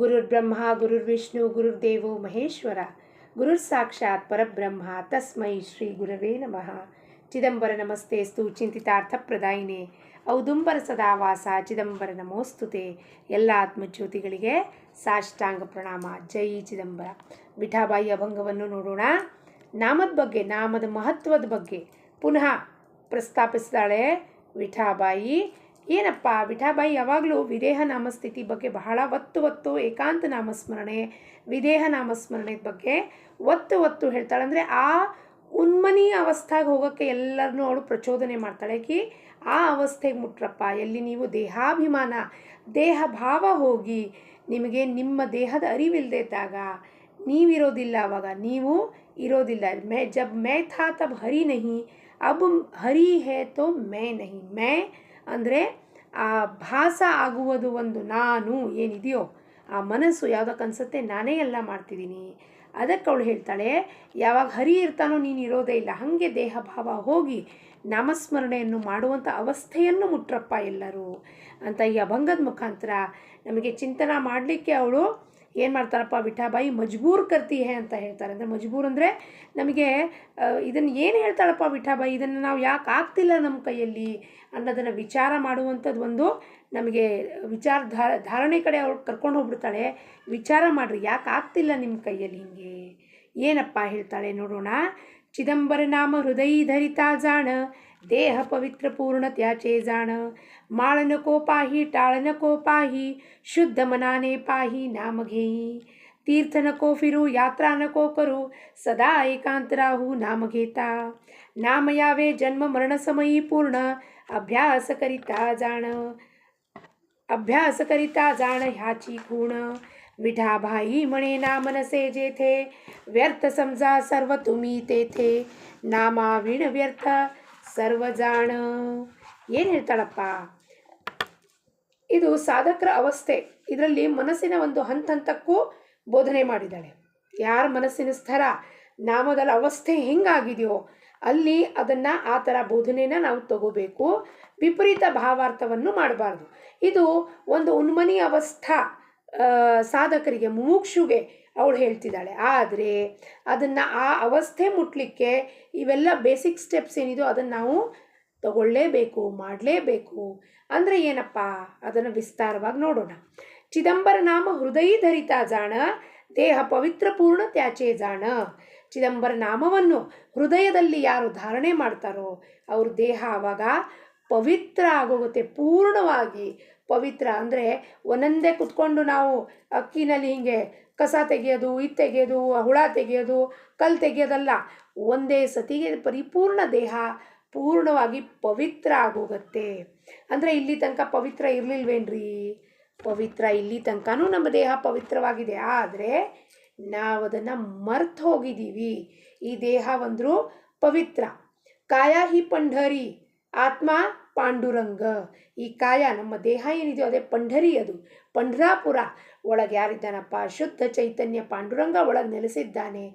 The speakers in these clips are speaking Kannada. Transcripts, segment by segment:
ಗುರುರ್ಬ್ರಹ್ಮ ಗುರುರ್ವಿಷ್ಣು ಗುರುರ್ದೇವೋ ಮಹೇಶ್ವರ ಗುರುರ್ ಸಾಕ್ಷಾತ್ ಪರಬ್ರಹ್ಮ ತಸ್ಮೈ ಶ್ರೀ ಗುರವೇ ನಮಃ. ಚಿದಂಬರ ನಮಸ್ತೆಸ್ತು ಚಿಂತಿತಾರ್ಥಪ್ರದಾಯಿನೇ ಔದುಂಬರ ಸದಾವಾಸ ಚಿದಂಬರ ನಮೋಸ್ತುತೆ. ಎಲ್ಲ ಆತ್ಮಜ್ಯೋತಿಗಳಿಗೆ ಸಾಷ್ಟಾಂಗ ಪ್ರಣಾಮ. ಜೈ ಚಿದಂಬರ. ವಿಠಾಬಾಯಿ ಅಭಂಗವನ್ನು ನೋಡೋಣ. ನಾಮದ ಬಗ್ಗೆ, ನಾಮದ ಮಹತ್ವದ ಬಗ್ಗೆ ಪುನಃ ಪ್ರಸ್ತಾಪಿಸಿದಾಳೆ ವಿಠಾಬಾಯಿ. ಏನಪ್ಪ ವಿಠಾಬಾಯಿ ಯಾವಾಗಲೂ ವಿದೇಹ ನಾಮಸ್ಥಿತಿ ಬಗ್ಗೆ ಬಹಳ ಒತ್ತು ಏಕಾಂತ ನಾಮಸ್ಮರಣೆ, ವಿದೇಹ ನಾಮಸ್ಮರಣೆ ಬಗ್ಗೆ ಒತ್ತು ಹೇಳ್ತಾಳೆ. ಅಂದರೆ ಆ ಉನ್ಮನಿ ಅವಸ್ಥೆಗೆ ಹೋಗೋಕ್ಕೆ ಎಲ್ಲರನ್ನೂ ಅವಳು ಪ್ರಚೋದನೆ ಮಾಡ್ತಾಳೆ. ಆ ಅವಸ್ಥೆಗೆ ಮುಟ್ರಪ್ಪ, ಎಲ್ಲಿ ನೀವು ದೇಹಾಭಿಮಾನ ದೇಹ ಭಾವ ಹೋಗಿ ನಿಮಗೆ ನಿಮ್ಮ ದೇಹದ ಅರಿವಿಲ್ಲದೆ ಇದ್ದಾಗ ನೀವಿರೋದಿಲ್ಲ. ಆವಾಗ ನೀವು ಇರೋದಿಲ್ಲ. ಜಬ್ ಮೈ ಥಾ ತಬ್ ಹರಿ ನಹಿ, ಅಬ್ ಹರಿ ಹೇ ತೋ ಮೈ ನಹಿ. ಮೈ ಅಂದರೆ ಆ ಭಾಸ ಆಗುವುದು ಒಂದು ನಾನು ಏನಿದೆಯೋ ಆ ಮನಸ್ಸು ಯಾವುದಕ್ಕೆ ಅನಿಸುತ್ತೆ ನಾನೇ ಎಲ್ಲ ಮಾಡ್ತಿದ್ದೀನಿ. ಅದಕ್ಕೆ ಅವಳು ಹೇಳ್ತಾಳೆ, ಯಾವಾಗ ಹರಿ ಇರ್ತಾನೋ ನೀನು ಇರೋದೇ ಇಲ್ಲ. ಹಾಗೆ ದೇಹ ಭಾವ ಹೋಗಿ ನಾಮಸ್ಮರಣೆಯನ್ನು ಮಾಡುವಂಥ ಅವಸ್ಥೆಯನ್ನು ಮುಟ್ರಪ್ಪ ಎಲ್ಲರೂ ಅಂತ ಈ ಅಭಂಗದ ಮುಖಾಂತರ ನಮಗೆ ಚಿಂತನ ಮಾಡಲಿಕ್ಕೆ ಅವಳು ಏನು ಮಾಡ್ತಾರಪ್ಪ ವಿಠಾಬಾಯಿ, ಮಜ್ಬೂರ್ ಕರ್ತಿ ಹೇ ಅಂತ ಹೇಳ್ತಾರೆ. ಅಂದರೆ ಮಜ್ಬೂರ್ ಅಂದರೆ ನಮಗೆ ಇದನ್ನು ಏನು ಹೇಳ್ತಾಳಪ್ಪ ವಿಠಾಬಾಯಿ, ಇದನ್ನು ನಾವು ಯಾಕೆ ಆಗ್ತಿಲ್ಲ ನಮ್ಮ ಕೈಯಲ್ಲಿ ಅನ್ನೋದನ್ನು ವಿಚಾರ ಮಾಡುವಂಥದ್ದು ಒಂದು ನಮಗೆ ಧಾರಣೆ ಕಡೆ ಅವಳು ಕರ್ಕೊಂಡು ಹೋಗ್ಬಿಡ್ತಾಳೆ. ವಿಚಾರ ಮಾಡಿರಿ, ಯಾಕೆ ಆಗ್ತಿಲ್ಲ ನಿಮ್ಮ ಕೈಯಲ್ಲಿ ಹಿಂಗೆ, ಏನಪ್ಪ ಹೇಳ್ತಾಳೆ ನೋಡೋಣ. ಚಿದಂಬರ ನಾಮ ಹೃದಯ ಧರಿತಾ ಜಾಣ, ದೇಹ ಪವಿತ್ರ ಪೂರ್ಣ ತ್ಯಾಚೆ ಜಾಣ. ಮಾಳನ ಕೋ ಪಾಹಿ टाळन को पाही, शुद्ध मनाने पाही नाम घेई. तीर्थ नको फिरू यात्रा नको करू, सदा एकांत राहू नाम घेता. नाम यावे जन्म मरण समयी पूर्ण, अभ्यास करिता जाण ह्याची खूण. विठाबाई म्हणे नाम नसे जेथे, व्यर्थ समजा सर्व तुम्ही तेथे. नामा विण व्यर्थ ಸರ್ವ ಜಾಣ. ಏನು ಹೇಳ್ತಾಳಪ್ಪ, ಇದು ಸಾಧಕರ ಅವಸ್ಥೆ. ಇದರಲ್ಲಿ ಮನಸ್ಸಿನ ಒಂದು ಹಂತಕ್ಕೂ ಬೋಧನೆ ಮಾಡಿದ್ದಾಳೆ. ಯಾರ ಮನಸ್ಸಿನ ಸ್ಥರ ನಾಮದಲ್ಲಿ ಅವಸ್ಥೆ ಹೆಂಗಾಗಿದೆಯೋ ಅಲ್ಲಿ ಅದನ್ನು ಆ ಥರ ಬೋಧನೆನ ನಾವು ತಗೋಬೇಕು. ವಿಪರೀತ ಭಾವಾರ್ಥವನ್ನು ಮಾಡಬಾರ್ದು. ಇದು ಒಂದು ಉನ್ಮನಿ ಅವಸ್ಥಾ ಸಾಧಕರಿಗೆ, ಮುಮುಕ್ಷುಗೆ ಅವಳು ಹೇಳ್ತಿದ್ದಾಳೆ. ಆದರೆ ಅದನ್ನು ಆ ಅವಸ್ಥೆ ಮುಟ್ಲಿಕ್ಕೆ ಇವೆಲ್ಲ ಬೇಸಿಕ್ ಸ್ಟೆಪ್ಸ್ ಏನಿದೋ ಅದನ್ನು ನಾವು ತಗೊಳ್ಳೇಬೇಕು, ಮಾಡಲೇಬೇಕು. ಅಂದರೆ ಏನಪ್ಪ ಅದನ್ನು ವಿಸ್ತಾರವಾಗಿ ನೋಡೋಣ. ಚಿದಂಬರ ನಾಮ ಹೃದಯ ಧರಿತಾ ಜಾಣ, ದೇಹ ಪವಿತ್ರ ಪೂರ್ಣ ತ್ಯಾಚೆ ಜಾಣ. ಚಿದಂಬರ ನಾಮವನ್ನು ಹೃದಯದಲ್ಲಿ ಯಾರು ಧಾರಣೆ ಮಾಡ್ತಾರೋ ಅವ್ರ ದೇಹ ಆವಾಗ ಪವಿತ್ರ ಆಗೋಗುತ್ತೆ, ಪೂರ್ಣವಾಗಿ ಪವಿತ್ರ. ಅಂದರೆ ಒಂದೊಂದೇ ಕುತ್ಕೊಂಡು ನಾವು ಅಕ್ಕಿನಲ್ಲಿ ಹೀಗೆ ಕಸ ತೆಗೆಯೋದು, ಇದು ತೆಗೆಯೋದು, ಹುಳ ತೆಗೆಯೋದು, ಕಲ್ಲು ತೆಗೆಯೋದಲ್ಲ. ಒಂದೇ ಸತಿಗೆ ಪರಿಪೂರ್ಣ ದೇಹ ಪೂರ್ಣವಾಗಿ ಪವಿತ್ರ ಆಗೋಗುತ್ತೆ. ಅಂದರೆ ಇಲ್ಲಿ ತನಕ ಪವಿತ್ರ ಇರಲಿಲ್ವೇನ್ರಿ? ಪವಿತ್ರ ಇಲ್ಲಿ ತನಕನೂ ನಮ್ಮ ದೇಹ ಪವಿತ್ರವಾಗಿದೆ. ಆದರೆ ನಾವು ಅದನ್ನು ಮರ್ತು ಹೋಗಿದ್ದೀವಿ. ಈ ದೇಹ ಒಂದ್ರು ಪವಿತ್ರ. ಕಾಯ ಹಿ ಪಂಢರಿ, ಆತ್ಮ ಪಾಂಡುರಂಗ. ಈ ಕಾಯ ನಮ್ಮ ದೇಹ ಏನಿದೆಯೋ ಅದೇ ಪಂಢರಿ, ಅದು ಪಂಢರಾಪುರ. ಒಳಗೆ ಯಾರಿದ್ದಾನಪ್ಪ? ಶುದ್ಧ ಚೈತನ್ಯ ಪಾಂಡುರಂಗ ಒಳಗೆ ನೆಲೆಸಿದ್ದಾನೆ.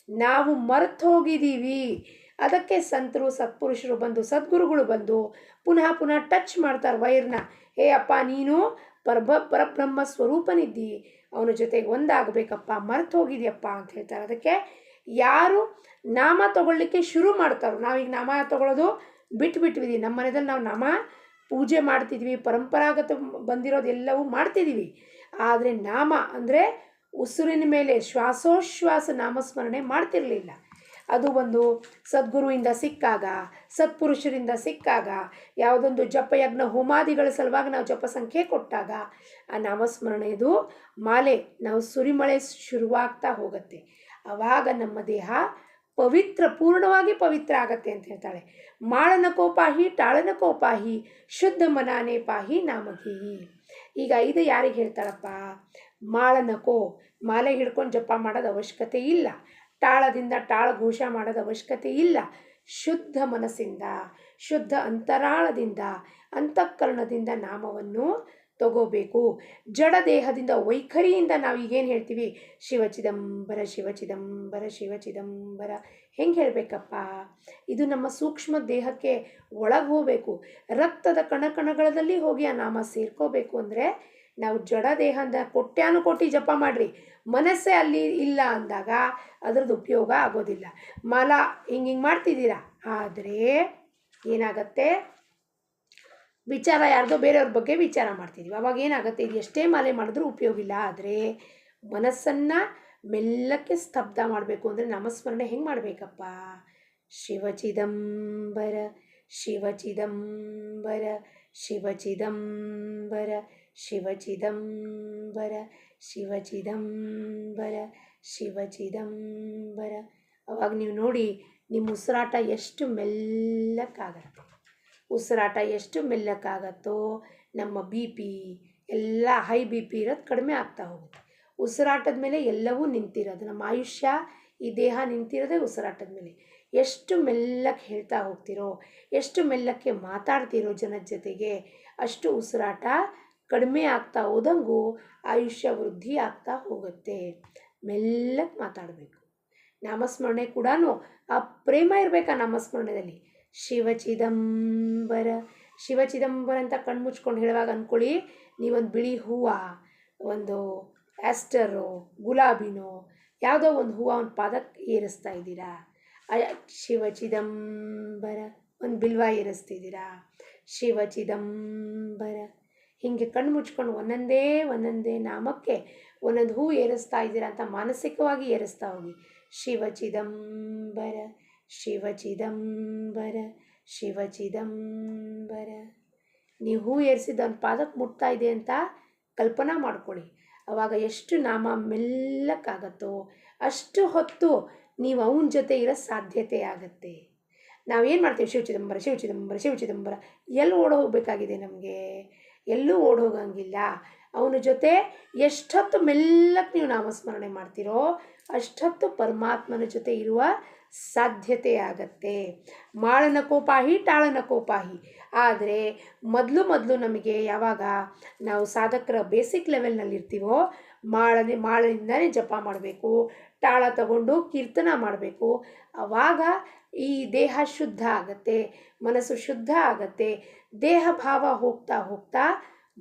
ನಾವು ಮರ್ತು ಹೋಗಿದ್ದೀವಿ. ಅದಕ್ಕೆ ಸಂತರು ಸತ್ಪುರುಷರು ಬಂದು, ಸದ್ಗುರುಗಳು ಬಂದು ಪುನಃ ಟಚ್ ಮಾಡ್ತಾರೆ ವೈರ್ನ. ಹೇ ಅಪ್ಪ, ನೀನು ಪರಬ್ರಹ್ಮ ಸ್ವರೂಪನಿದ್ದಿ, ಅವನ ಜೊತೆಗೆ ಒಂದಾಗಬೇಕಪ್ಪ, ಮರ್ತು ಹೋಗಿದೆಯಪ್ಪ ಅಂತ ಹೇಳ್ತಾರೆ. ಅದಕ್ಕೆ ಯಾರು ನಾಮ ತಗೊಳ್ಳಿಕ್ಕೆ ಶುರು ಮಾಡ್ತಾರೋ, ನಾವೀಗ ನಾಮ ತಗೊಳ್ಳೋದು ಬಿಟ್ಬಿಟ್ವಿದ್ದೀವಿ. ನಮ್ಮ ಮನೆಯಲ್ಲಿ ನಾವು ನಾಮ ಪೂಜೆ ಮಾಡ್ತಿದ್ವಿ, ಪರಂಪರಾಗತ ಬಂದಿರೋದು ಎಲ್ಲವೂ ಮಾಡ್ತಿದ್ದೀವಿ. ಆದರೆ ನಾಮ ಅಂದರೆ ಉಸಿರಿನ ಮೇಲೆ ಶ್ವಾಸೋಶ್ವಾಸ ನಾಮಸ್ಮರಣೆ ಮಾಡ್ತಿರಲಿಲ್ಲ. ಅದು ಒಂದು ಸದ್ಗುರುವಿಂದ ಸಿಕ್ಕಾಗ, ಸತ್ಪುರುಷರಿಂದ ಸಿಕ್ಕಾಗ, ಯಾವುದೊಂದು ಜಪಯಜ್ಞ ಹೋಮಾದಿಗಳ ಸಲುವಾಗಿ ನಾವು ಜಪ ಸಂಖ್ಯೆ ಕೊಟ್ಟಾಗ ಆ ನಾಮಸ್ಮರಣೆಯದು ಮಾಲೆ ನಾವು ಸುರಿಮಳೆ ಶುರುವಾಗ್ತಾ ಹೋಗುತ್ತೆ. ಆವಾಗ ನಮ್ಮ ದೇಹ ಪವಿತ್ರ, ಪೂರ್ಣವಾಗಿ ಪವಿತ್ರ ಆಗತ್ತೆ ಅಂತ ಹೇಳ್ತಾಳೆ. ಮಾಳನ ಕೋಪಾಹಿ टाळन को पाही, ಶುದ್ಧ ಮನಾನೆ ಪಾಹಿ ನಾಮಘೇಯಿ. ಈಗ ಇದು ಯಾರಿಗೆ ಹೇಳ್ತಾಳಪ್ಪ? ಮಾಳನಕೋ, ಮಾಲೆ ಹಿಡ್ಕೊಂಡು ಜಪ ಮಾಡೋದು ಅವಶ್ಯಕತೆ ಇಲ್ಲ. ತಾಳದಿಂದ ತಾಳ ಘೋಷ ಮಾಡೋದು ಅವಶ್ಯಕತೆ ಇಲ್ಲ. ಶುದ್ಧ ಮನಸ್ಸಿಂದ, ಶುದ್ಧ ಅಂತರಾಳದಿಂದ, ಅಂತಃಕರಣದಿಂದ ನಾಮವನ್ನು ತಗೋಬೇಕು. ಜಡ ದೇಹದಿಂದ, ವೈಖರಿಯಿಂದ ನಾವು ಈಗೇನು ಹೇಳ್ತೀವಿ, ಶಿವಚಿದಂಬರ ಶಿವಚಿದಂಬರ ಶಿವಚಿದಂಬರ, ಹೆಂಗೆ ಹೇಳಬೇಕಪ್ಪ? ಇದು ನಮ್ಮ ಸೂಕ್ಷ್ಮ ದೇಹಕ್ಕೆ ಒಳಗೆ ಹೋಗಬೇಕು. ರಕ್ತದ ಕಣಕಣಗಳಲ್ಲಿ ಹೋಗಿ ಆ ನಾಮ ಸೇರ್ಕೋಬೇಕು. ಅಂದರೆ ನಾವು ಜಡ ದೇಹದ ಕೋಟ್ಯಾನುಕೋಟಿ ಜಪ ಮಾಡಿರಿ, ಮನಸ್ಸೇ ಅಲ್ಲಿ ಇಲ್ಲ ಅಂದಾಗ ಅದ್ರದ್ದು ಉಪಯೋಗ ಆಗೋದಿಲ್ಲ. ಮಾಲಾ ಹಿಂಗೆ ಮಾಡ್ತಿದ್ದೀರಾ, ಆದರೆ ಏನಾಗತ್ತೆ, ವಿಚಾರ ಯಾರ್ದೋ ಬೇರೆಯವ್ರ ಬಗ್ಗೆ ವಿಚಾರ ಮಾಡ್ತಿದ್ದೀವಿ. ಅವಾಗ ಏನಾಗುತ್ತೆ, ಇದು ಎಷ್ಟೇ ಮಾಲೆ ಮಾಡಿದ್ರೂ ಉಪಯೋಗ ಇಲ್ಲ. ಆದರೆ ಮನಸ್ಸನ್ನು ಮೆಲ್ಲಕ್ಕೆ ಸ್ತಬ್ಧ ಮಾಡಬೇಕು ಅಂದರೆ ನಾಮಸ್ಮರಣೆ ಹೆಂಗೆ ಮಾಡಬೇಕಪ್ಪ? ಶಿವಚಿದಂಬರ ಶಿವಚಿದಂಬರ ಶಿವಚಿದಂಬರ ಶಿವಚಿದಂಬರ ಶಿವಚಿದಂಬರ ಶಿವಚಿದಂಬರ. ಅವಾಗ ನೀವು ನೋಡಿ ನಿಮ್ಮ ಉಸಿರಾಟ ಎಷ್ಟು ಮೆಲ್ಲಕ್ಕಾಗತ್ತೆ. ಉಸಿರಾಟ ಎಷ್ಟು ಮೆಲ್ಲಕ್ಕಾಗತ್ತೋ ನಮ್ಮ ಬಿ ಪಿ ಎಲ್ಲ ಹೈ ಬಿ ಪಿ ಇರೋದು ಕಡಿಮೆ ಆಗ್ತಾ ಹೋಗುತ್ತೆ. ಉಸಿರಾಟದ ಮೇಲೆ ಎಲ್ಲವೂ ನಿಂತಿರೋದು. ನಮ್ಮ ಆಯುಷ್ಯ ಈ ದೇಹ ನಿಂತಿರೋದೇ ಉಸಿರಾಟದ ಮೇಲೆ. ಎಷ್ಟು ಮೆಲ್ಲಕ್ಕೆ ಹೇಳ್ತಾ ಹೋಗ್ತಿರೋ, ಎಷ್ಟು ಮೆಲ್ಲಕ್ಕೆ ಮಾತಾಡ್ತಿರೋ ಜನದ ಜೊತೆಗೆ, ಅಷ್ಟು ಉಸಿರಾಟ ಕಡಿಮೆ ಆಗ್ತಾ ಹೋದಂಗೂ ಆಯುಷ್ಯ ವೃದ್ಧಿ ಆಗ್ತಾ ಹೋಗುತ್ತೆ. ಮೆಲ್ಲಕ್ಕೆ ಮಾತಾಡಬೇಕು. ನಾಮಸ್ಮರಣೆ ಕೂಡ ಆ ಪ್ರೇಮ ಇರಬೇಕು. ಆ ನಾಮಸ್ಮರಣೆಯಲ್ಲಿ ಶಿವಚಿದಂಬರ ಶಿವಚಿದಂಬರ ಅಂತ ಕಣ್ಮುಚ್ಕೊಂಡು ಹೇಳುವಾಗ ಅಂದ್ಕೊಳ್ಳಿ, ನೀವೊಂದು ಬಿಳಿ ಹೂವು, ಒಂದು ಆಸ್ಟರೋ ಗುಲಾಬಿನೋ ಯಾವುದೋ ಒಂದು ಹೂವು ಒಂದು ಪಾದಕ್ಕೆ ಏರಿಸ್ತಾ ಇದ್ದೀರಾ. ಶಿವಚಿದಂಬರ ಒಂದು ಬಿಲ್ವ ಏರಿಸ್ತಿದ್ದೀರಾ. ಶಿವಚಿದಂಬರ ಹೀಗೆ ಕಣ್ಣು ಮುಚ್ಕೊಂಡು ಒಂದೊಂದೇ ನಾಮಕ್ಕೆ ಒಂದೊಂದು ಹೂ ಏರಿಸ್ತಾ ಇದ್ದೀರಾ ಅಂತ ಮಾನಸಿಕವಾಗಿ ಏರಿಸ್ತಾ ಹೋಗಿ. ಶಿವಚಿದಂಬರ ಶಿವಚಿದಂಬರ ಶಿವಚಿದಂಬರ. ನೀವು ಹೂ ಏರಿಸಿದ ಒಂದು ಪಾದಕ್ಕೆ ಮುಟ್ತಾ ಇದೆ ಅಂತ ಕಲ್ಪನಾ ಮಾಡ್ಕೊಳ್ಳಿ. ಆವಾಗ ಎಷ್ಟು ನಾಮ ಮೆಲ್ಲಕ್ಕಾಗತ್ತೋ ಅಷ್ಟು ಹೊತ್ತು ನೀವು ಅವನ ಜೊತೆ ಇರೋ ಸಾಧ್ಯತೆ ಆಗುತ್ತೆ. ನಾವೇನು ಮಾಡ್ತೀವಿ, ಶಿವಚಿದಂಬರ ಶಿವಚಿದಂಬರ ಶಿವಚಿದಂಬರ. ಎಲ್ಲಿ ಓಡಿ ಹೋಗಬೇಕಾಗಿದೆ ನಮಗೆ? ಎಲ್ಲೂ ಓಡಿ ಹೋಗಂಗಿಲ್ಲ. ಅವನ ಜೊತೆ ಎಷ್ಟೊತ್ತು ಮೆಲ್ಲಕ್ಕೆ ನೀವು ನಾಮಸ್ಮರಣೆ ಮಾಡ್ತೀರೋ ಅಷ್ಟೊತ್ತು ಪರಮಾತ್ಮನ ಜೊತೆ ಇರುವ ಸಾಧ್ಯತೆ ಆಗತ್ತೆ. ಮಾಳನ ಕೋಪಾಹಿ ಟಾಳನ ಕೋಪಾಹಿ. ಆದರೆ ಮೊದಲು ನಮಗೆ ಯಾವಾಗ ನಾವು ಸಾಧಕರ ಬೇಸಿಕ್ ಲೆವೆಲ್ನಲ್ಲಿ ಇರ್ತೀವೋ ಮಾಳಿನಿಂದನೇ ಜಪ ಮಾಡಬೇಕು, ತಾಳ ತಗೊಂಡು ಕೀರ್ತನ ಮಾಡಬೇಕು. ಆವಾಗ ಈ ದೇಹ ಶುದ್ಧ ಆಗತ್ತೆ, ಮನಸ್ಸು ಶುದ್ಧ ಆಗತ್ತೆ. ದೇಹ ಭಾವ ಹೋಗ್ತಾ ಹೋಗ್ತಾ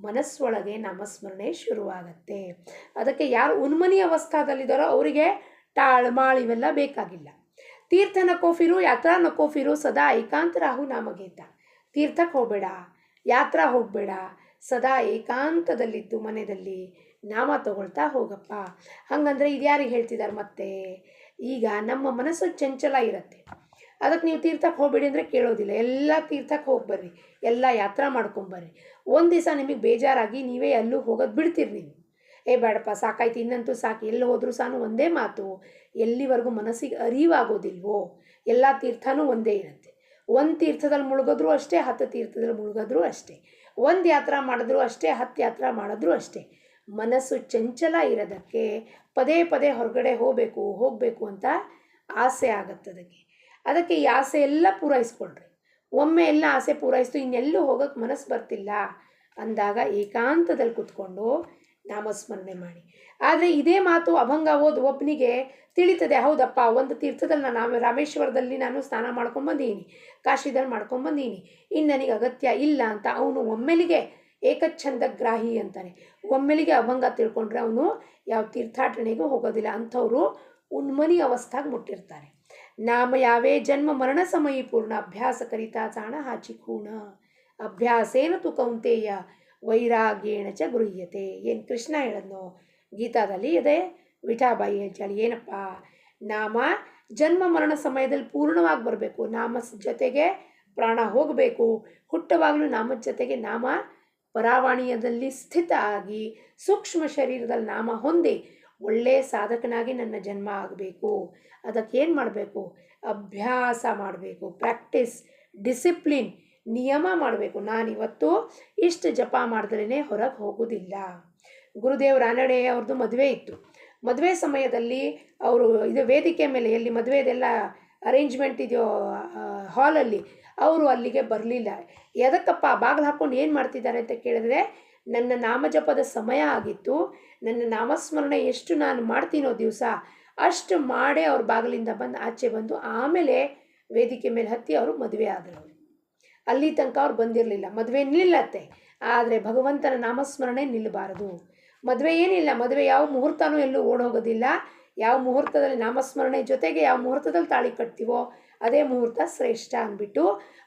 ಮನಸ್ಸೊಳಗೆ ನಾಮಸ್ಮರಣೆ ಶುರುವಾಗತ್ತೆ. ಅದಕ್ಕೆ ಯಾರು ಉನ್ಮನಿ ಅವಸ್ಥಾದಲ್ಲಿದ್ದಾರೋ ಅವರಿಗೆ ಮಾಳು ಇವೆಲ್ಲ ಬೇಕಾಗಿಲ್ಲ. ತೀರ್ಥ ನಕೋಫಿರು ಯಾತ್ರಾ ನಕೋಫಿರು ಸದಾ ಏಕಾಂತ ರಾಹು ನಾಮಗೀತ. ತೀರ್ಥಕ್ಕೆ ಹೋಗಬೇಡ, ಯಾತ್ರಾ ಹೋಗಬೇಡ, ಸದಾ ಏಕಾಂತದಲ್ಲಿದ್ದು ಮನೆಯಲ್ಲಿ ನಾಮ ತಗೊಳ್ತಾ ಹೋಗಪ್ಪ. ಹಾಗಂದ್ರೆ ಇದ್ಯಾರಿಗೆ ಹೇಳ್ತಿದ್ದಾರೆ ಮತ್ತೆ? ಈಗ ನಮ್ಮ ಮನಸ್ಸು ಚಂಚಲ ಇರುತ್ತೆ. ಅದಕ್ಕೆ ನೀವು ತೀರ್ಥಕ್ಕೆ ಹೋಗಬೇಡಿ ಅಂದರೆ ಕೇಳೋದಿಲ್ಲ. ಎಲ್ಲ ತೀರ್ಥಕ್ಕೆ ಹೋಗ್ಬರ್ರಿ, ಎಲ್ಲ ಯಾತ್ರಾ ಮಾಡ್ಕೊಂಬರ್ರಿ. ಒಂದು ದಿವಸ ನಿಮಗೆ ಬೇಜಾರಾಗಿ ನೀವೇ ಎಲ್ಲೂ ಹೋಗೋದು ಬಿಡ್ತೀರಿ. ನೀವು ಬೇಡಪ್ಪ ಸಾಕಾಯ್ತು, ಇನ್ನಂತೂ ಸಾಕು, ಎಲ್ಲಿ ಹೋದರೂ ಸಾನು ಒಂದೇ ಮಾತು. ಎಲ್ಲಿವರೆಗೂ ಮನಸ್ಸಿಗೆ ಅರಿವಾಗೋದಿಲ್ವೋ ಎಲ್ಲ ತೀರ್ಥನೂ ಒಂದೇ ಇರುತ್ತೆ. ಒಂದು ತೀರ್ಥದಲ್ಲಿ ಮುಳುಗಿದ್ರೂ ಅಷ್ಟೇ, 10 ತೀರ್ಥದಲ್ಲಿ ಮುಳುಗಿದ್ರೂ ಅಷ್ಟೇ. ಒಂದು ಯಾತ್ರಾ ಮಾಡಿದ್ರೂ ಅಷ್ಟೇ, 10 ಯಾತ್ರಾ ಮಾಡಿದ್ರೂ ಅಷ್ಟೇ. ಮನಸ್ಸು ಚಂಚಲ ಇರೋದಕ್ಕೆ ಪದೇ ಪದೇ ಹೊರಗಡೆ ಹೋಗಬೇಕು ಅಂತ ಆಸೆ ಆಗುತ್ತೆ. ಅದಕ್ಕೆ ಈ ಆಸೆ ಎಲ್ಲ ಪೂರೈಸ್ಕೊಳ್ರಿ. ಒಮ್ಮೆ ಎಲ್ಲ ಆಸೆ ಪೂರೈಸ್ತು, ಇನ್ನೆಲ್ಲೂ ಹೋಗೋಕ್ಕೆ ಮನಸ್ಸು ಬರ್ತಿಲ್ಲ ಅಂದಾಗ ಏಕಾಂತದಲ್ಲಿ ಕೂತ್ಕೊಂಡು ನಾಮಸ್ಮರಣೆ ಮಾಡಿ. ಆದರೆ ಇದೇ ಮಾತು ಅಭಂಗ ಒಬ್ಬನಿಗೆ ತಿಳಿತದೆ, ಹೌದಪ್ಪ ಒಂದು ತೀರ್ಥದಲ್ಲಿ ನಾನು ರಾಮೇಶ್ವರದಲ್ಲಿ ನಾನು ಸ್ನಾನ ಮಾಡ್ಕೊಂಬಂದೀನಿ, ಕಾಶಿದಲ್ಲಿ ಮಾಡ್ಕೊಂಬಂದೀನಿ, ಇನ್ನು ನನಗೆ ಅಗತ್ಯ ಇಲ್ಲ ಅಂತ ಅವನು ಒಮ್ಮೆಲಿಗೆ ಏಕಚ್ಛಂದಗ್ರಾಹಿ ಅಂತಾನೆ. ಒಮ್ಮೆಲಿಗೆ ಅಭಂಗ ತಿಳ್ಕೊಂಡ್ರೆ ಅವನು ಯಾವ ತೀರ್ಥಾಟನೆಗೂ ಹೋಗೋದಿಲ್ಲ. ಅಂಥವರು ಉನ್ಮನಿ ಅವಸ್ಥಾಗೆ ಮುಟ್ಟಿರ್ತಾರೆ. ನಾಮ ಯಾವೇ ಜನ್ಮ ಮರಣ ಸಮಯಿ ಪೂರ್ಣ ಅಭ್ಯಾಸ ಕರಿತಾ ಚಾಣ ಹಾಚಿಕೂಣ ಅಭ್ಯಾಸೇನ ತು ಕೌಂತೆಯ ವೈರಾಗ್ಯೇಣ ಚ ಗೃಹ್ಯತೆ. ಏನು ಕೃಷ್ಣ ಹೇಳದ್ನೋ ಗೀತಾದಲ್ಲಿ ಅದೇ ವಿಠಾಬಾಯಿ ಹೇಳ್ತಾಳೆ. ಏನಪ್ಪ, ನಾಮ ಜನ್ಮ ಮರಣ ಸಮಯದಲ್ಲಿ ಪೂರ್ಣವಾಗಿ ಬರಬೇಕು. ನಾಮ ಜೊತೆಗೆ ಪ್ರಾಣ ಹೋಗಬೇಕು. ಹುಟ್ಟುವಾಗಲೂ ನಾಮದ ಜೊತೆಗೆ ನಾಮ ಪರಾವಾಣಿಯದಲ್ಲಿ ಸ್ಥಿತ ಆಗಿ ಸೂಕ್ಷ್ಮ ಶರೀರದಲ್ಲಿ ನಾಮ ಹೊಂದಿ ಒಳ್ಳೆಯ ಸಾಧಕನಾಗಿ ನನ್ನ ಜನ್ಮ ಆಗಬೇಕು. ಅದಕ್ಕೇನು ಮಾಡಬೇಕು? ಅಭ್ಯಾಸ ಮಾಡಬೇಕು, ಪ್ರಾಕ್ಟೀಸ್, ಡಿಸಿಪ್ಲಿನ್, ನಿಯಮ ಮಾಡಬೇಕು. ನಾನಿವತ್ತು ಇಷ್ಟು ಜಪ ಮಾಡಿದ್ರೇ ಹೊರಗೆ ಹೋಗೋದಿಲ್ಲ. ಗುರುದೇವ್ರ ರಾನಡೆ ಅವ್ರದ್ದು ಮದುವೆ ಇತ್ತು. ಮದುವೆ ಸಮಯದಲ್ಲಿ ಅವರು ಇದು ವೇದಿಕೆ ಮೇಲೆ ಎಲ್ಲಿ ಮದುವೆದೆಲ್ಲ ಅರೇಂಜ್ಮೆಂಟ್ ಇದೆಯೋ ಹಾಲಲ್ಲಿ ಅವರು ಅಲ್ಲಿಗೆ ಬರಲಿಲ್ಲ. ಎದಕ್ಕಪ್ಪ ಬಾಗಿಲು ಹಾಕ್ಕೊಂಡು ಏನು ಮಾಡ್ತಿದ್ದಾರೆ ಅಂತ ಕೇಳಿದ್ರೆ, ನನ್ನ ನಾಮಜಪದ ಸಮಯ ಆಗಿತ್ತು, ನನ್ನ ನಾಮಸ್ಮರಣೆ ಎಷ್ಟು ನಾನು ಮಾಡ್ತೀನೋ ದಿವಸ ಅಷ್ಟು ಮಾಡೇ ಅವ್ರ ಬಾಗಿಲಿಂದ ಆಚೆ ಬಂದು ಆಮೇಲೆ ವೇದಿಕೆ ಮೇಲೆ ಹತ್ತಿ ಅವರು ಮದುವೆ ಆದರು. ಅಲ್ಲಿ ತನಕ ಅವ್ರು ಬಂದಿರಲಿಲ್ಲ. ಮದುವೆ ನಿಲ್ಲತ್ತೆ, ಆದರೆ ಭಗವಂತನ ನಾಮಸ್ಮರಣೆ ನಿಲ್ಲಬಾರದು. ಮದುವೆ ಏನಿಲ್ಲ, ಮದುವೆ ಯಾವ ಮುಹೂರ್ತನೂ ಎಲ್ಲೂ ಓಡೋಗೋದಿಲ್ಲ. ಯಾವ ಮುಹೂರ್ತದಲ್ಲಿ ನಾಮಸ್ಮರಣೆ ಜೊತೆಗೆ ಯಾವ ಮುಹೂರ್ತದಲ್ಲಿ ತಾಳಿ ಕಟ್ತೀವೋ ಅದೇ ಮುಹೂರ್ತ ಶ್ರೇಷ್ಠ ಅಂದ್ಬಿಟ್ಟು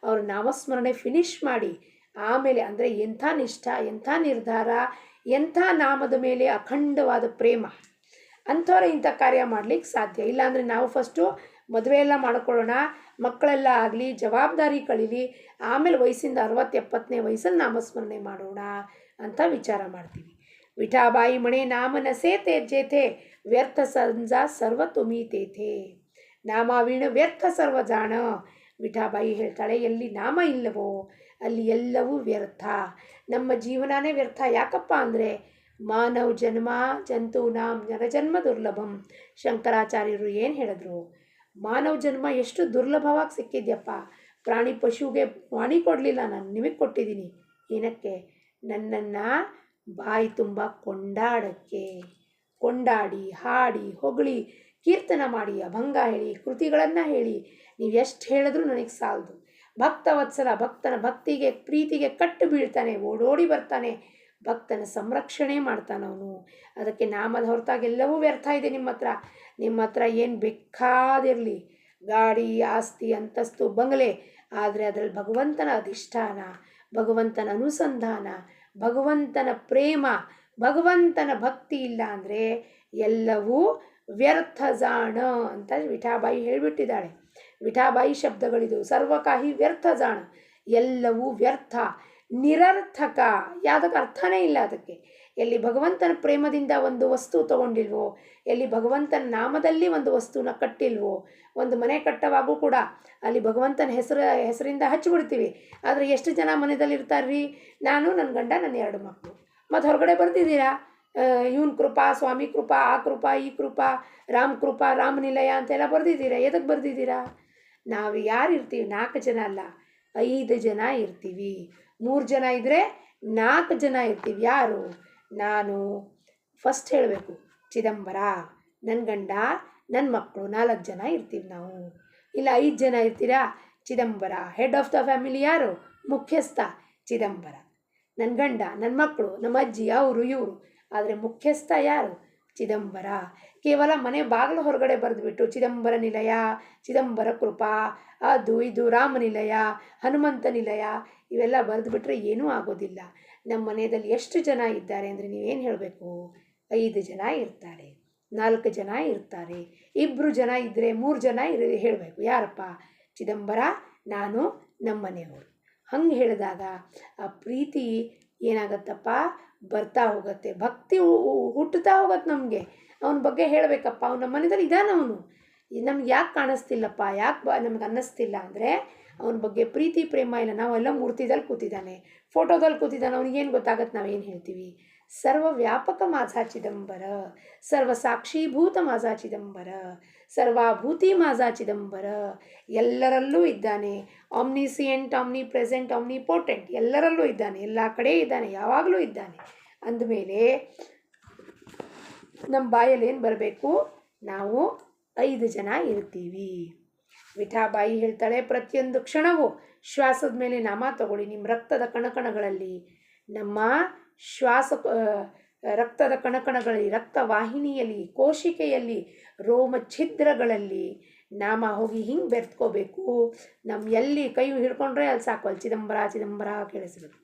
ಅವ್ರ ನಾಮಸ್ಮರಣೆ ಫಿನಿಷ್ ಮಾಡಿ ಆಮೇಲೆ, ಅಂದರೆ ಎಂಥ ನಿಷ್ಠ, ಎಂಥ ನಿರ್ಧಾರ, ಎಂಥ ನಾಮದ ಮೇಲೆ ಅಖಂಡವಾದ ಪ್ರೇಮ, ಅಂಥವ್ರೆ ಇಂಥ ಕಾರ್ಯ ಮಾಡಲಿಕ್ಕೆ ಸಾಧ್ಯ. ಇಲ್ಲಾಂದರೆ ನಾವು ಫಸ್ಟು ಮದುವೆ ಎಲ್ಲ ಮಾಡ್ಕೊಳ್ಳೋಣ, ಮಕ್ಕಳೆಲ್ಲ ಆಗಲಿ, ಜವಾಬ್ದಾರಿ ಕಳೀಲಿ, ಆಮೇಲೆ ವಯಸ್ಸಿಂದ 60-70ನೇ ವಯಸ್ಸಲ್ಲಿ ನಾಮಸ್ಮರಣೆ ಮಾಡೋಣ ಅಂತ ವಿಚಾರ ಮಾಡ್ತೀವಿ. ವಿಠಾಬಾಯಿ ಮಣೆ ನಾಮ ನಸೇತೆ ಜೇತೆ ವ್ಯರ್ಥ ಸಂಜ ಸರ್ವ ತುಮೀತೇತೆ. ನಾಮ ವೀಣ ವ್ಯರ್ಥ ಸರ್ವ ಜಾಣ. ವಿಠಾಬಾಯಿ ಹೇಳ್ತಾಳೆ, ಎಲ್ಲಿ ನಾಮ ಇಲ್ಲವೋ ಅಲ್ಲಿ ಎಲ್ಲವೂ ವ್ಯರ್ಥ. ನಮ್ಮ ಜೀವನನೇ ವ್ಯರ್ಥ. ಯಾಕಪ್ಪ ಅಂದರೆ ಮಾನವ ಜನ್ಮ ಜಂತೂನಾಂ ನರಜನ್ಮ ದುರ್ಲಭಂ. ಶಂಕರಾಚಾರ್ಯರು ಏನು ಹೇಳಿದ್ರು? ಮಾನವ ಜನ್ಮ ಎಷ್ಟು ದುರ್ಲಭವಾಗಿ ಸಿಕ್ಕಿದ್ಯಪ್ಪ. ಪ್ರಾಣಿ ಪಶುಗೆ ವಾಣಿ ಕೊಡಲಿಲ್ಲ, ನಾನು ನಿಮಗೆ ಕೊಟ್ಟಿದ್ದೀನಿ. ಏನಕ್ಕೆ? ನನ್ನನ್ನು ಬಾಯಿ ತುಂಬ ಕೊಂಡಾಡೋಕ್ಕೆ. ಕೊಂಡಾಡಿ, ಹಾಡಿ, ಹೊಗಳಿ, ಕೀರ್ತನ ಮಾಡಿ, ಅಭಂಗ ಹೇಳಿ, ಕೃತಿಗಳನ್ನು ಹೇಳಿ, ನೀವು ಎಷ್ಟು ಹೇಳಿದ್ರೂ ನನಗೆ ಸಾಲದು. ಭಕ್ತವತ್ಸಲ, ಭಕ್ತನ ಭಕ್ತಿಗೆ ಪ್ರೀತಿಗೆ ಕಟ್ಟು ಬೀಳ್ತಾನೆ, ಓಡೋಡಿ ಬರ್ತಾನೆ, ಭಕ್ತನ ಸಂರಕ್ಷಣೆ ಮಾಡ್ತಾನವನು. ಅದಕ್ಕೆ ನಾಮದ ಹೊರತಾಗೆಲ್ಲವೂ ವ್ಯರ್ಥ ಇದೆ ನಿಮ್ಮ ಹತ್ರ ಏನು ಬೇಕಾದಿರಲಿ, ಗಾಡಿ, ಆಸ್ತಿ, ಅಂತಸ್ತು, ಬಂಗಲೆ, ಆದರೆ ಅದರಲ್ಲಿ ಭಗವಂತನ ಅಧಿಷ್ಠಾನ, ಭಗವಂತನ ಅನುಸಂಧಾನ, ಭಗವಂತನ ಪ್ರೇಮ, ಭಗವಂತನ ಭಕ್ತಿ ಇಲ್ಲ ಅಂದರೆ ಎಲ್ಲವೂ ವ್ಯರ್ಥ ಜಾಣ ಅಂತ ವಿಠಾಬಾಯಿ ಹೇಳಿಬಿಟ್ಟಿದ್ದಾಳೆ. ವಿಠಾಬಾಯಿ ಶಬ್ದಗಳಿದು. ಸರ್ವಕಾಹಿ ವ್ಯರ್ಥ ಜಾಣ, ಎಲ್ಲವೂ ವ್ಯರ್ಥ, ನಿರರ್ಥಕ, ಯಾವುದಕ್ಕೆ ಅರ್ಥನೇ ಇಲ್ಲ ಅದಕ್ಕೆ. ಎಲ್ಲಿ ಭಗವಂತನ ಪ್ರೇಮದಿಂದ ಒಂದು ವಸ್ತು ತಗೊಂಡಿಲ್ವೋ, ಎಲ್ಲಿ ಭಗವಂತನ ನಾಮದಲ್ಲಿ ಒಂದು ವಸ್ತುನ ಕಟ್ಟಿಲ್ವೋ, ಒಂದು ಮನೆ ಕಟ್ಟವಾಗೂ ಕೂಡ ಅಲ್ಲಿ ಭಗವಂತನ ಹೆಸರಿಂದ ಹಚ್ಚಿಬಿಡ್ತೀವಿ. ಆದರೆ ಎಷ್ಟು ಜನ ಮನೆಯಲ್ಲಿ ಇರ್ತಾರ್ರಿ? ನಾನು, ನನ್ನ ಗಂಡ, ನನ್ನ 2 ಮಕ್ಕಳು. ಮತ್ತು ಹೊರಗಡೆ ಬರ್ತಿದ್ದೀರಾ, ಇವನ್ ಕೃಪಾ, ಸ್ವಾಮಿ ಕೃಪಾ, ಆ ಕೃಪಾ, ಈ ಕೃಪಾ, ರಾಮ್ ಕೃಪಾ, ರಾಮನಿಲಯ ಅಂತೆಲ್ಲ ಬರ್ದಿದ್ದೀರಾ. ಎದಕ್ಕೆ ಬರ್ದಿದ್ದೀರಾ? ನಾವು ಯಾರು ಇರ್ತೀವಿ? 4 ಜನ ಅಲ್ಲ, 5 ಜನ ಇರ್ತೀವಿ. 3 ಜನ ಇದ್ದರೆ 4 ಜನ ಇರ್ತೀವಿ. ಯಾರು? ನಾನು ಫಸ್ಟ್ ಹೇಳಬೇಕು, ಚಿದಂಬರ, ನನ್ನ ಗಂಡ, ನನ್ನ ಮಕ್ಕಳು, 4 ಜನ ಇರ್ತೀವಿ ನಾವು. ಇಲ್ಲ 5 ಜನ ಇರ್ತೀರಾ? Chidambara. Head of the family ಯಾರು? ಮುಖ್ಯಸ್ಥ ಚಿದಂಬರ. ನನ್ನ ಗಂಡ, ನನ್ನ ಮಕ್ಕಳು, ನಮ್ಮ ಅಜ್ಜಿ, ಅವರು ಇವರು. ಆದರೆ ಮುಖ್ಯಸ್ಥ ಯಾರು? ಚಿದಂಬರ. ಕೇವಲ ಮನೆ ಬಾಗಿಲು ಹೊರಗಡೆ ಬರೆದುಬಿಟ್ಟು ಚಿದಂಬರ ನಿಲಯ, ಚಿದಂಬರ ಕೃಪಾ, ಅದು ಇದು ರಾಮನಿಲಯ, ಹನುಮಂತ ನಿಲಯ ಇವೆಲ್ಲ ಬರೆದುಬಿಟ್ರೆ ಏನೂ ಆಗೋದಿಲ್ಲ. ನಮ್ಮ ಮನೆಯಲ್ಲಿ ಎಷ್ಟು ಜನ ಇದ್ದಾರೆ ಅಂದರೆ ನೀವೇನು ಹೇಳಬೇಕು? 5 ಜನ ಇರ್ತಾರೆ, 4 ಜನ ಇರ್ತಾರೆ, 2 ಜನ ಇದ್ದರೆ 3 ಜನ ಹೇಳಬೇಕು. ಯಾರಪ್ಪ? ಚಿದಂಬರ, ನಾನು, ನಮ್ಮ ಮನೆಯವರು. ಹಂಗೆ ಹೇಳಿದಾಗ ಆ ಪ್ರೀತಿ ಏನಾಗತ್ತಪ್ಪ? ಬರ್ತಾ ಹೋಗುತ್ತೆ, ಭಕ್ತಿ ಹುಟ್ಟುತ್ತಾ ಹೋಗುತ್ತೆ ನಮಗೆ. ಅವನ ಬಗ್ಗೆ ಹೇಳಬೇಕಪ್ಪ, ಅವ್ನು ನಮ್ಮ ಮನೆಯಲ್ಲಿ ಇದ್ದಾನವನು, ನಮ್ಗೆ ಯಾಕೆ ಕಾಣಿಸ್ತಿಲ್ಲಪ್ಪ, ಯಾಕೆ ನಮ್ಗೆ ಅನ್ನಿಸ್ತಿಲ್ಲ ಅಂದರೆ ಅವನ ಬಗ್ಗೆ ಪ್ರೀತಿ ಪ್ರೇಮ ಇಲ್ಲ. ನಾವೆಲ್ಲ ಮೂರ್ತಿದಲ್ಲಿ ಕೂತಿದ್ದಾನೆ, ಫೋಟೋದಲ್ಲಿ ಕೂತಿದ್ದಾನೆ, ಅವನಿಗೇನು ಗೊತ್ತಾಗತ್ತೆ ನಾವೇನು ಹೇಳ್ತೀವಿ? ಸರ್ವ ವ್ಯಾಪಕ ಮಾಝಾ ಚಿದಂಬರ, ಸರ್ವ ಸಾಕ್ಷೀಭೂತ ಮಾಝಾ ಚಿದಂಬರ, ಸರ್ವಾಭೂತಿ ಮಾಝಾ ಚಿದಂಬರ. ಎಲ್ಲರಲ್ಲೂ ಇದ್ದಾನೆ, ಆಮ್ನಿಸಿಯೆಂಟ್, ಆಮ್ನಿ ಪ್ರೆಸೆಂಟ್, ಆಮ್ನಿ ಪೋಟೆಂಟ್, ಎಲ್ಲರಲ್ಲೂ ಇದ್ದಾನೆ, ಎಲ್ಲ ಕಡೆ ಇದ್ದಾನೆ, ಯಾವಾಗಲೂ ಇದ್ದಾನೆ. ಅಂದಮೇಲೆ ನಮ್ಮ ಬಾಯಲ್ಲಿ ಏನು ಬರಬೇಕು? ನಾವು 5 ಜನ ಇರ್ತೀವಿ. ವಿಠಾಬಾಯಿ ಹೇಳ್ತಾಳೆ, ಪ್ರತಿಯೊಂದು ಕ್ಷಣವೂ ಶ್ವಾಸದ ಮೇಲೆ ನಾಮ ತಗೊಳ್ಳಿ. ನಿಮ್ಮ ರಕ್ತದ ಕಣಕಣಗಳಲ್ಲಿ, ನಮ್ಮ ರಕ್ತದ ಕಣಕಣಗಳಲ್ಲಿ, ರಕ್ತವಾಹಿನಿಯಲ್ಲಿ, ಕೋಶಿಕೆಯಲ್ಲಿ, ರೋಮ ಛಿದ್ರಗಳಲ್ಲಿ ನಾಮ ಹೋಗಿ ಹಿಂಗೆ ಬೆರ್ತ್ಕೋಬೇಕು. ನಮ್ಮ ಎಲ್ಲಿ ಕೈ ಹಿಡ್ಕೊಂಡ್ರೆ ಅಲ್ಲಿ ಸಾಕು, ಅಲ್ಲಿ ಚಿದಂಬರ ಚಿದಂಬರ ಕೇಳಿಸ್ಬೇಕು.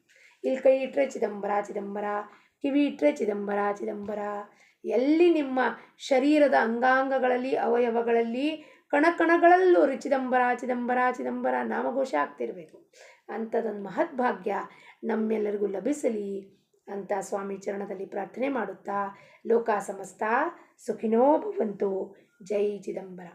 ಇಲ್ಲಿ ಕೈ ಇಟ್ಟರೆ ಚಿದಂಬರ ಚಿದಂಬರ, ಕಿವಿ ಇಟ್ಟರೆ ಚಿದಂಬರ ಚಿದಂಬರ. ಎಲ್ಲಿ ನಿಮ್ಮ ಶರೀರದ ಅಂಗಾಂಗಗಳಲ್ಲಿ, ಅವಯವಗಳಲ್ಲಿ, ಕಣಕಣಗಳಲ್ಲೂ ಚಿದಂಬರ ಚಿದಂಬರ ಚಿದಂಬರ ನಾಮಘೋಷ ಆಗ್ತಿರಬೇಕು. ಅಂಥದ್ದೊಂದು ಮಹದ್ಭಾಗ್ಯ ನಮ್ಮೆಲ್ಲರಿಗೂ ಲಭಿಸಲಿ ಅಂತ ಸ್ವಾಮಿ ಚರಣದಲ್ಲಿ ಪ್ರಾರ್ಥನೆ ಮಾಡುತ್ತಾ, ಲೋಕ ಸಮಸ್ತ ಸುಖಿನೋ ಭವಂತು. ಜೈ ಚಿದಂಬರ.